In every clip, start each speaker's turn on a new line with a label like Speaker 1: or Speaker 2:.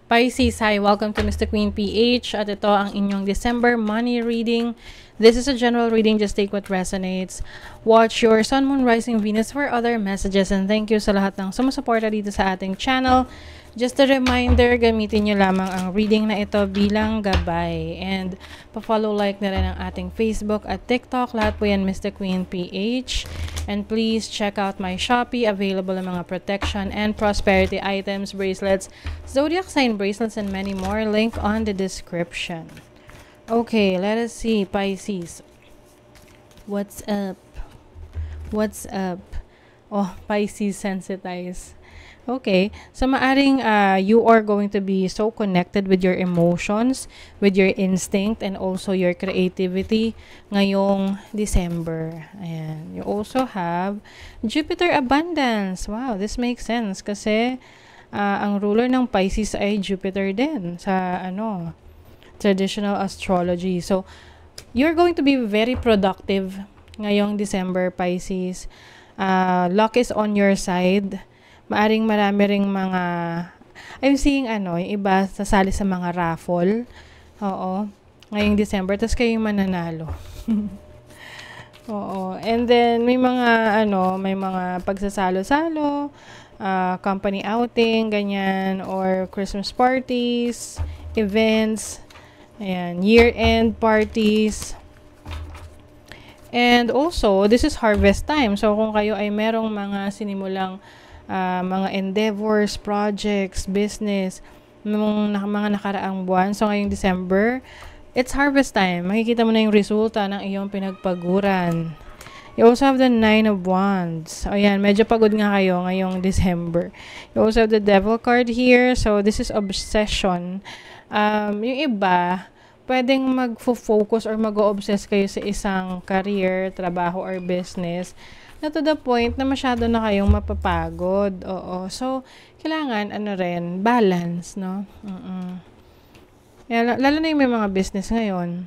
Speaker 1: Pisces, hi! Welcome to Mr. Queen PH at ito ang inyong December money reading. This is a general reading, just take what resonates. Watch your Sun, Moon, Rising, Venus for other messages and thank you sa lahat ng sumusuporta dito sa ating channel. Just a reminder, gamitin nyo lamang ang reading na ito bilang gabay. And pa-follow, like na rin ang ating Facebook at TikTok. Lahat po yan Mr. Queen PH. And please check out my Shopee. Available ang mga protection and prosperity items, bracelets, zodiac sign bracelets, and many more. Link on the description. Okay, let us see. Pisces. What's up? What's up? Oh, Pisces sensitized. Okay, so maaring you are going to be so connected with your emotions, with your instinct, and also your creativity ngayong December. Ayan. You also have Jupiter abundance. Wow, this makes sense kasi ang ruler ng Pisces ay Jupiter din sa traditional astrology. So, you're going to be very productive ngayong December, Pisces. Luck is on your side. Maaring marami ring mga, I'm seeing yung iba sasali sa mga raffle. Oo. Ngayong December, tapos kayo yung mananalo. Oo. And then, may mga pagsasalo-salo, company outing, ganyan, or Christmas parties, events, ayan, year-end parties. And also, this is harvest time. So, kung kayo ay merong mga sinimulang mga endeavors, projects, business, mga nakaraang buwan. So, ngayong December, it's harvest time. Makikita mo na yung resulta ng iyong pinagpaguran. You also have the 9 of Wands. Ayan, medyo pagod nga kayo ngayong December. You also have the Devil card here. So, this is obsession. Yung iba, pwedeng mag-focus or mag-obsess kayo sa isang career, trabaho, or business na to the point na masyado na kayong mapapagod. Oo. So, kailangan, balance, no? Lalo na yung may mga business ngayon.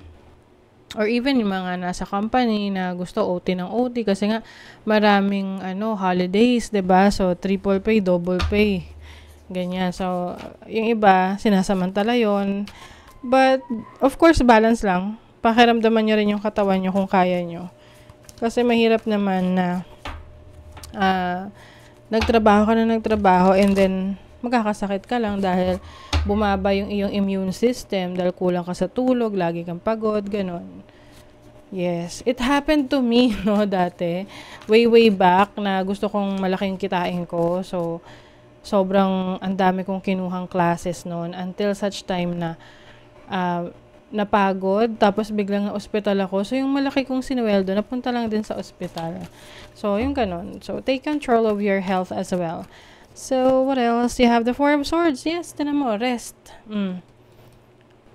Speaker 1: Or even yung mga nasa company na gusto OT ng OT kasi nga maraming, holidays, 'di ba? So, triple pay, double pay. Ganyan. So, yung iba, sinasamantala yon. But, of course, balance lang. Pakiramdaman nyo rin yung katawan nyo kung kaya nyo. Kasi mahirap naman na nagtrabaho and then magkakasakit ka lang dahil bumaba yung iyong immune system dahil kulang ka sa tulog, lagi kang pagod, ganon. Yes, it happened to me, dati. Way back na gusto kong malaking kitain ko. So, sobrang ang dami kong kinuhang classes noon until such time na napagod, tapos biglang na ospital ako. So, yung malaki kong sinuweldo, napunta lang din sa ospital. So, yung ganon. So, take control of your health as well. So, what else? You have the 4 of Swords. Yes, tinan mo, rest.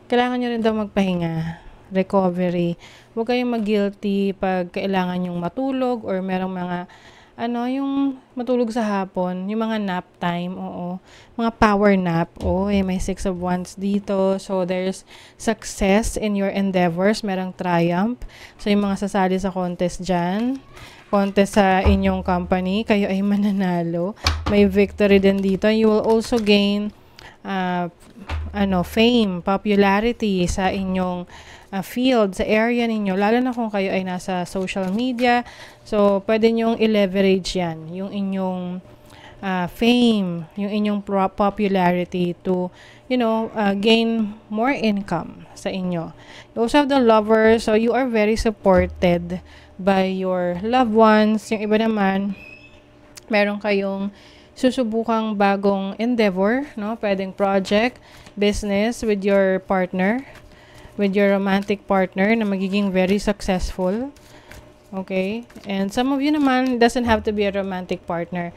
Speaker 1: Kailangan nyo rin daw magpahinga. Recovery. Huwag kayong mag-guilty pag kailangan yung matulog or merong mga yung matulog sa hapon, yung mga nap time, oo. Mga power nap, may 6 of Wands dito. So, there's success in your endeavors, merong triumph. So, yung mga sasali sa contest dyan, contest sa inyong company, kayo ay mananalo. May victory din dito. You will also gain fame, popularity sa inyong field, sa area ninyo, lalo na kung kayo ay nasa social media. So, pwede nyong i-leverage yan, yung inyong fame, yung inyong popularity to, gain more income sa inyo. You also have the Lover, so you are very supported by your loved ones. Yung iba naman, meron kayong susubukang bagong endeavor, pwedeng project, business with your partner, with your romantic partner na magiging very successful. Okay? And some of you naman, doesn't have to be a romantic partner.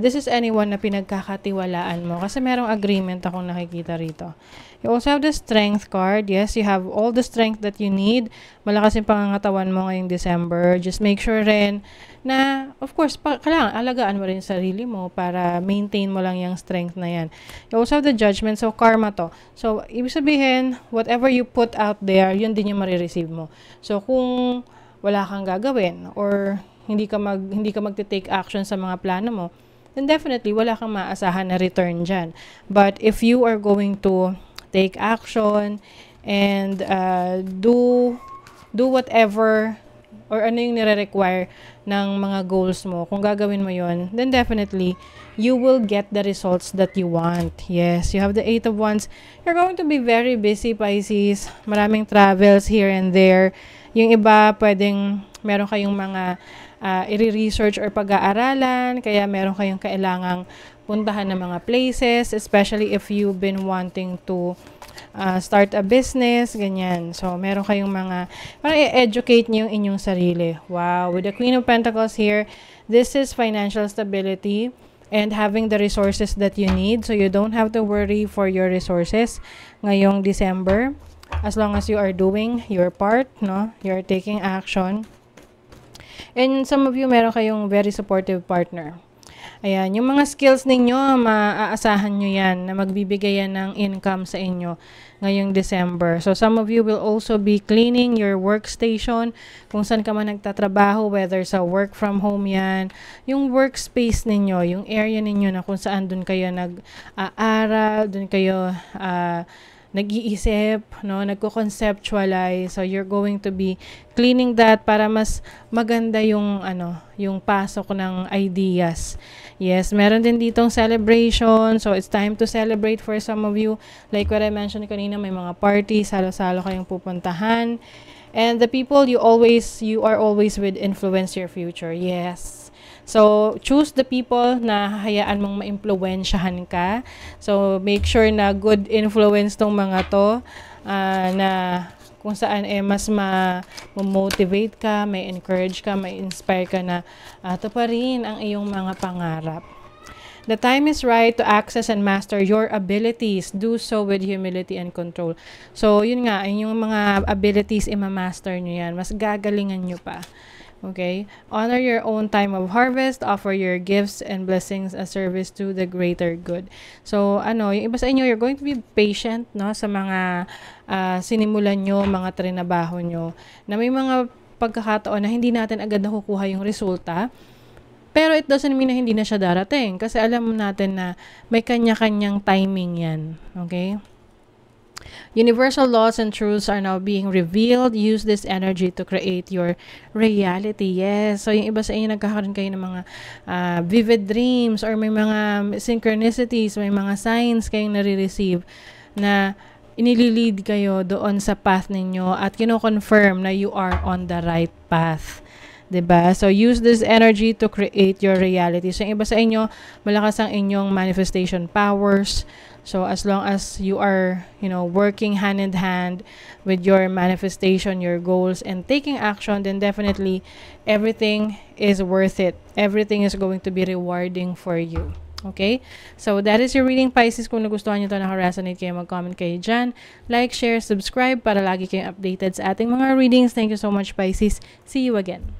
Speaker 1: This is anyone na pinagkakatiwalaan mo kasi merong agreement akong nakikita rito. You also have the Strength card. Yes, you have all the strength that you need. Malakas yung pangangatawan mo ngayong December. Just make sure rin na, of course, kailangan alagaan mo rin yung sarili mo para maintain mo lang yung strength na yan. You also have the Judgment. So, karma to. So, ibig sabihin, whatever you put out there, yun din yung marireceive mo. So, kung wala kang gagawin or hindi ka magte-take action sa mga plano mo, then definitely wala kang maasahan na return dyan. But if you are going to take action and do whatever or ano yung nire-require ng mga goals mo, kung gagawin mo yon, then definitely you will get the results that you want. Yes, you have the 8 of Wands. You're going to be very busy, Pisces. Maraming travels here and there. Yung iba, pwedeng meron kayong mga i-research or pag-aaralan, kaya meron kayong kailangang puntahan ng mga places, especially if you've been wanting to start a business, ganyan. So, meron kayong mga, parang i-educate niyo yung inyong sarili. Wow, with the Queen of Pentacles here, this is financial stability and having the resources that you need. So, you don't have to worry for your resources ngayong December. As long as you are doing your part, no? You're taking action. And some of you, meron kayong very supportive partner. Ayan, yung mga skills ninyo, maaasahan nyo yan na magbibigay yan ng income sa inyo ngayong December. So, some of you will also be cleaning your workstation, kung saan ka man nagtatrabaho, whether sa work from home yan, yung workspace ninyo, yung area ninyo na kung saan dun kayo nag-aaral, dun kayo nag-iisip, no, nagko-conceptualize. So you're going to be cleaning that para mas maganda yung yung pasok ng ideas. Yes, meron din ditong celebration. So it's time to celebrate for some of you. Like what I mentioned kanina, may mga parties, salo-salo kayong pupuntahan. And the people you are always with influence your future. Yes. So, choose the people na hayaan mong ma-impluwensyahan ka. So, make sure na good influence tong mga to, na kung saan mas ma-motivate ka, may encourage ka, may inspire ka na tuparin ang iyong mga pangarap. The time is right to access and master your abilities. Do so with humility and control. So, yun nga, yung mga abilities, ima-master nyo yan. Mas gagalingan nyo pa. Okay? Honor your own time of harvest. Offer your gifts and blessings as service to the greater good. So, yung iba sa inyo, you're going to be patient, no? Sa mga sinimulan nyo, mga trinabaho nyo. Na may mga pagkakataon na hindi natin agad nakukuha yung resulta. Pero it doesn't mean na hindi na siya darating. Kasi alam natin na may kanya-kanyang timing yan. Okay? Universal laws and truths are now being revealed. Use this energy to create your reality. Yes. So, yung iba sa inyo, nagkakaroon kayo ng mga vivid dreams or may mga synchronicities, may mga signs kayong nare-receive na inililid kayo doon sa path ninyo at kino-confirm na you are on the right path. Diba? So, use this energy to create your reality. So, yung iba sa inyo, malakas ang inyong manifestation powers. So, as long as you are, working hand in hand with your manifestation, your goals, and taking action, then definitely everything is worth it. Everything is going to be rewarding for you. Okay? So, that is your reading, Pisces. Kung nagustuhan nyo ito, naka-resonate kayo, mag-comment kayo dyan. Like, share, subscribe para lagi kayong updated sa ating mga readings. Thank you so much, Pisces. See you again.